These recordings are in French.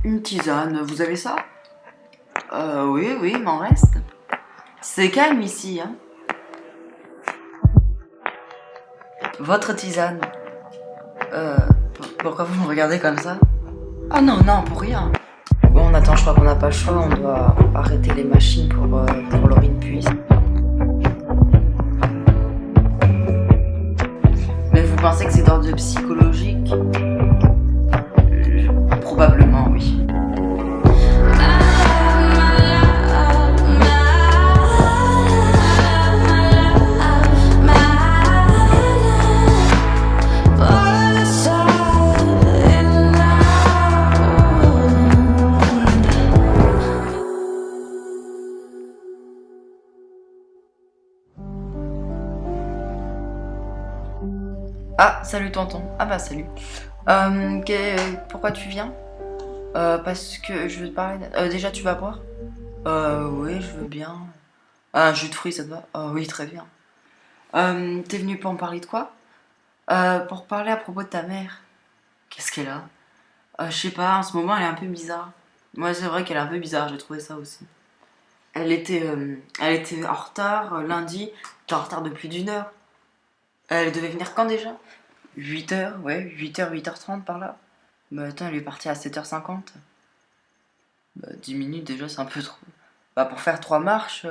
Une tisane, vous avez ça? Oui, oui, il m'en reste. C'est calme ici, hein. Votre tisane. Euh, Pourquoi vous me regardez comme ça? Ah non, non, pour rien. Bon, attends, je crois qu'on n'a pas le choix, on doit arrêter les machines pour Laurine Puise. Mais vous pensez que c'est d'ordre psychologique? Probablement, oui. Ah, salut tonton. Ah bah salut. Pourquoi tu viens? Parce que je veux te parler. Déjà, tu vas boire? Oui, je veux bien. Un jus de fruits, ça te va? Oui, très bien. T'es venu pour me parler de quoi? Pour parler à propos de ta mère. Qu'est-ce qu'elle a? Je sais pas, en ce moment, elle est un peu bizarre. Ouais, c'est vrai qu'elle est un peu bizarre, j'ai trouvé ça aussi. Elle était en retard lundi. Elle était en retard de plus d'1 heure. Elle devait venir quand déjà? 8 heures, ouais, 8 heures, 8h30 par là. Bah attends, elle est partie à 7h50. Bah 10 minutes déjà, c'est un peu trop. Bah pour faire 3 marches,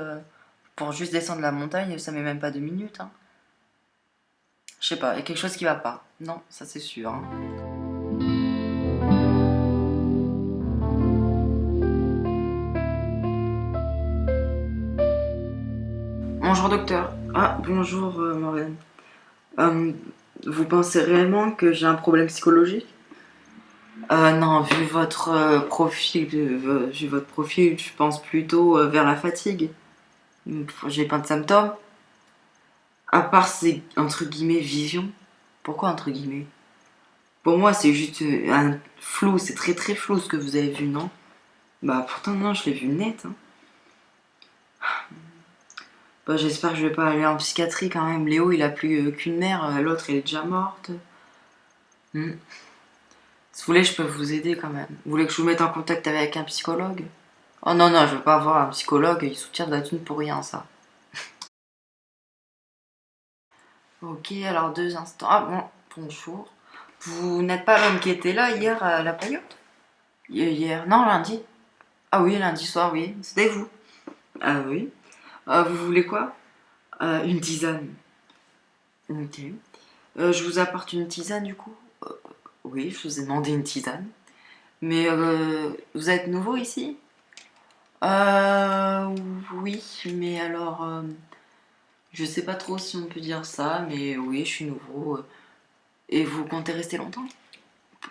pour juste descendre la montagne, ça met même pas 2 minutes, hein. Je sais pas, il y a quelque chose qui va pas. Non, ça c'est sûr, hein. Bonjour docteur. Ah, bonjour Morgane. Euh, Vous pensez réellement que j'ai un problème psychologique? Non, vu votre profil, je pense plutôt vers la fatigue. J'ai pas de symptômes. À part ces entre guillemets visions. Pourquoi entre guillemets? Pour moi, c'est juste un flou, c'est très très flou ce que vous avez vu, non? Bah pourtant non, je l'ai vu net, hein. Bah, j'espère que je vais pas aller en psychiatrie quand même. Léo, il a plus qu'une mère, l'autre elle est déjà morte. Hmm. Si vous voulez, je peux vous aider quand même. Vous voulez que je vous mette en contact avec un psychologue? Oh non, non, je veux pas avoir un psychologue, il soutient de la thune pour rien, ça. Ok, alors 2 instants. Ah bon, bonjour. Vous n'êtes pas l'homme qui était là hier à la paillote? Hier, non, lundi. Ah oui, lundi soir, oui, c'était vous. Ah oui. Vous voulez quoi? Une tisane. Ok. Je vous apporte une tisane du coup? Oui, je vous ai demandé une tisane. Mais vous êtes nouveau ici? Euh, oui, mais alors, je sais pas trop si on peut dire ça, mais oui, je suis nouveau. Et vous comptez rester longtemps?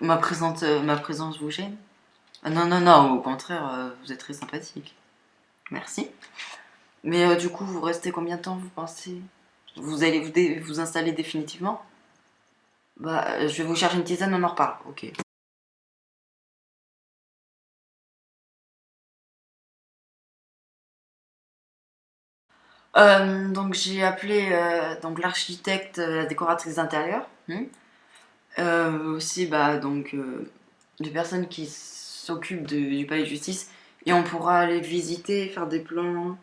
Ma présence vous gêne? Ah non, non, non, au contraire, vous êtes très sympathique. Merci. Mais du coup, vous restez combien de temps, vous pensez? Vous allez vous installer définitivement? Bah, je vais vous chercher une tisane, on en reparle. Ok. Donc j'ai appelé donc l'architecte, la décoratrice d'intérieur, aussi bah donc des personnes qui s'occupent du palais de justice et on pourra aller visiter, faire des plans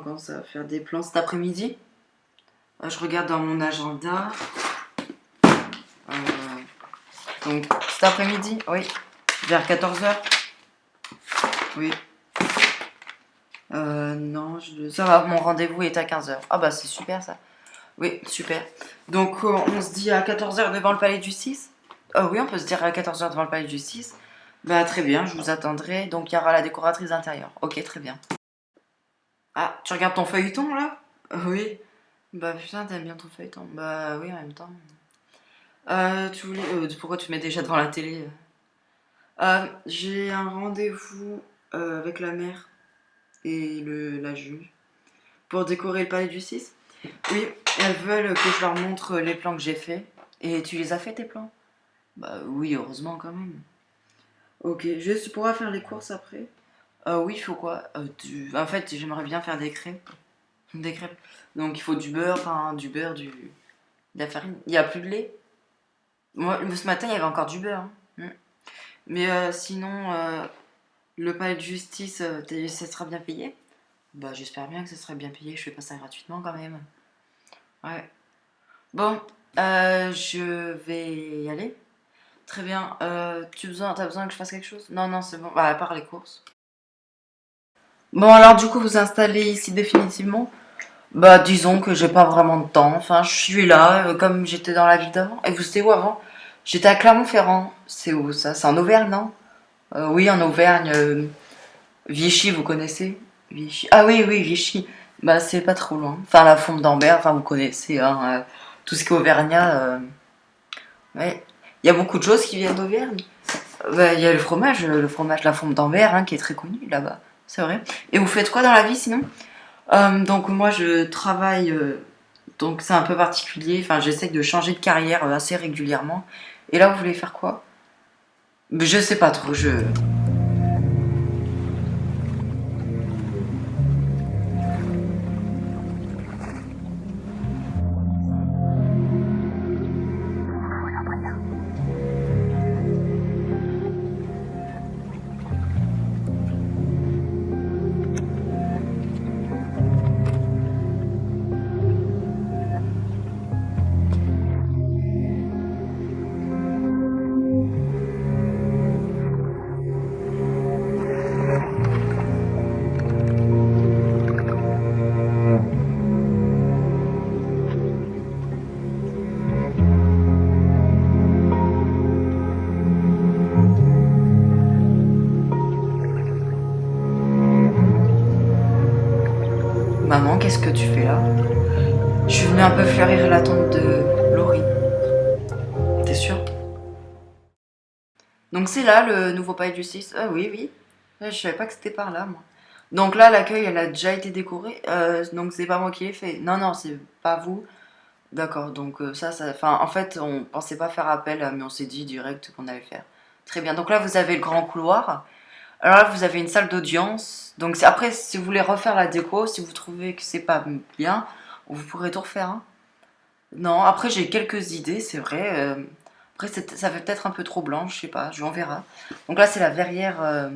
quand ça, faire des plans cet après-midi. Je regarde dans mon agenda. Euh, donc cet après-midi, oui, vers 14h. Oui. Non, ça va, mon rendez-vous est à 15h. Ah bah c'est super ça. Oui, super. Donc on se dit à 14h devant le palais de justice? Oui, on peut se dire à 14h devant le palais de justice. Bah très bien, je vous attendrai. Donc il y aura la décoratrice intérieure. Ok, très bien. Ah, tu regardes ton feuilleton là? Oui. Bah putain, t'aimes bien ton feuilleton. Bah oui, en même temps. Pourquoi tu te mets déjà devant la télé? J'ai un rendez-vous avec la mère et la juge pour décorer le palais de justice. Oui, elles veulent que je leur montre les plans que j'ai faits. Et tu les as fait tes plans? Bah oui, heureusement quand même. Ok, juste tu pourras faire les courses après? Oui, il faut quoi? En fait, j'aimerais bien faire des crêpes. Des crêpes. Donc il faut du beurre, enfin du beurre, de la farine. Il n'y a plus de lait? Moi, ce matin, il y avait encore du beurre, hein. Mais sinon, le palais de justice, ça sera bien payé? Bah, j'espère bien que ça sera bien payé. Je fais pas ça gratuitement quand même. Ouais. Bon, je vais y aller. Très bien. T'as besoin que je fasse quelque chose? Non, non, c'est bon. Bah, à part les courses. Bon, alors du coup, vous installez ici définitivement? Bah, disons que j'ai pas vraiment de temps. Enfin, je suis là, comme j'étais dans la ville d'avant. Et vous étiez où avant? J'étais à Clermont-Ferrand. C'est où ça? C'est en Auvergne, non? Oui, en Auvergne. Vichy, vous connaissez? Vichy. Ah oui, oui, Vichy. Bah, c'est pas trop loin. Enfin, la Fonte d'Ambert, enfin, vous connaissez, hein, tout ce qui est Auvergnat. Ouais. Il y a beaucoup de choses qui viennent d'Auvergne. Bah, il y a le fromage La Fonte d'Ambert, hein, qui est très connu là-bas. C'est vrai. Et vous faites quoi dans la vie sinon? Donc, moi, je travaille. Donc, c'est un peu particulier. Enfin, j'essaie de changer de carrière assez régulièrement. Et là, vous voulez faire quoi? Je sais pas trop. Maman, qu'est-ce que tu fais là? Je suis venue un peu fleurir la tombe de Laurie. T'es sûre? Donc c'est là le nouveau palais de justice. Ah oui, oui. Ouais, je savais pas que c'était par là, moi. Donc là, l'accueil, elle a déjà été décorée. Donc c'est pas moi qui l'ai fait. Non, non, c'est pas vous. D'accord. Donc enfin, en fait, on pensait pas faire appel, mais on s'est dit direct qu'on allait faire. Très bien. Donc là, vous avez le grand couloir. Alors là, vous avez une salle d'audience. Donc après, si vous voulez refaire la déco, si vous trouvez que c'est pas bien, vous pourrez tout refaire, hein. Non, après j'ai quelques idées, c'est vrai. Après, ça fait peut-être un peu trop blanc, je sais pas, on verra. Donc là, c'est la verrière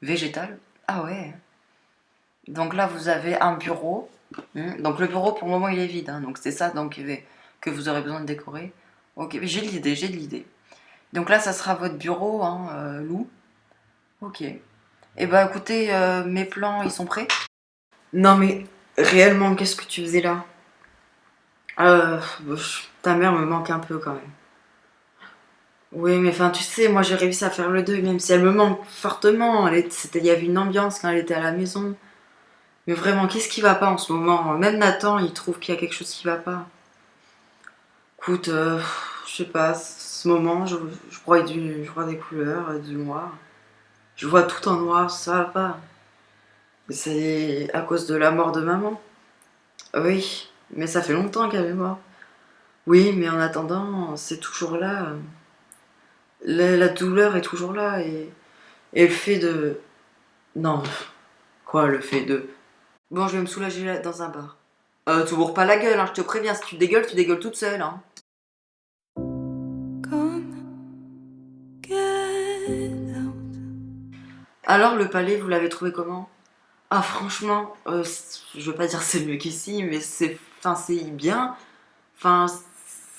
végétale. Ah ouais. Donc là, vous avez un bureau. Donc le bureau, pour le moment, il est vide, hein. Donc c'est ça donc, que vous aurez besoin de décorer. Ok, mais j'ai de l'idée, j'ai de l'idée. Donc là, ça sera votre bureau, hein, Lou. Ok. Eh ben, écoutez, mes plans, ils sont prêts? Non, mais réellement, qu'est-ce que tu faisais là? Ta mère me manque un peu quand même. Oui, mais enfin, tu sais, moi j'ai réussi à faire le deuil, même si elle me manque fortement. Il y avait une ambiance quand elle était à la maison. Mais vraiment, qu'est-ce qui va pas en ce moment? Même Nathan, il trouve qu'il y a quelque chose qui va pas. Écoute, je sais pas, ce moment, je vois des couleurs, du noir. Je vois tout en noir, ça va pas. Mais c'est à cause de la mort de maman. Oui, mais ça fait longtemps qu'elle est morte. Oui, mais en attendant, c'est toujours là. La douleur est toujours là et le fait de... Non, quoi le fait de... Bon, je vais me soulager dans un bar. Tu bourres pas la gueule, hein, je te préviens, si tu dégueules toute seule, hein. Alors, le palais, vous l'avez trouvé comment? Ah, franchement, je veux pas dire c'est mieux qu'ici, mais enfin, c'est bien. Enfin,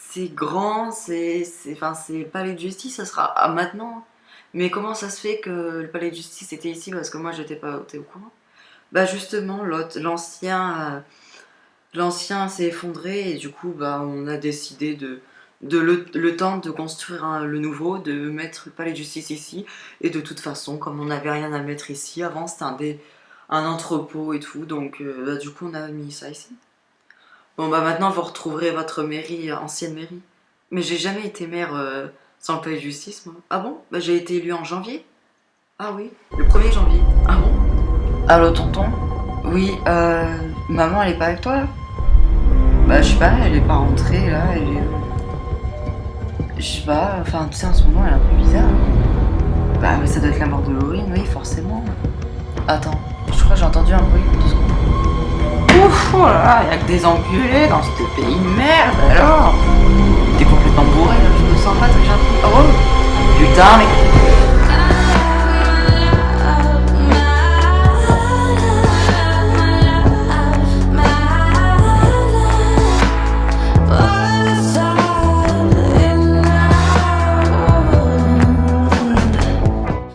c'est grand, enfin, c'est le palais de justice, ça sera maintenant. Mais comment ça se fait que le palais de justice était ici? Parce que moi, j'étais pas au courant. Bah justement, l'ancien s'est effondré et du coup, bah, on a décidé le temps de construire le nouveau, de mettre le palais de justice ici. Et de toute façon, comme on n'avait rien à mettre ici, avant c'était un entrepôt et tout, donc bah, du coup on a mis ça ici. Bon bah maintenant vous retrouverez votre mairie, ancienne mairie. Mais j'ai jamais été maire sans le palais de justice, moi. Ah bon? Bah j'ai été élue en janvier. Ah oui, le 1er janvier. Ah bon? Allô tonton? Oui, maman elle est pas avec toi là? Bah je sais pas, elle est pas rentrée là, je sais pas, enfin tu sais en ce moment elle est un peu bizarre. Bah mais ça doit être la mort de Laurine, oui forcément. Attends, je crois que j'ai entendu un bruit, 2 secondes. Ouf, oh là là, y'a que des enculés dans ce pays de merde alors. T'es complètement bourré là, je me sens pas très gentil. Oh putain mais...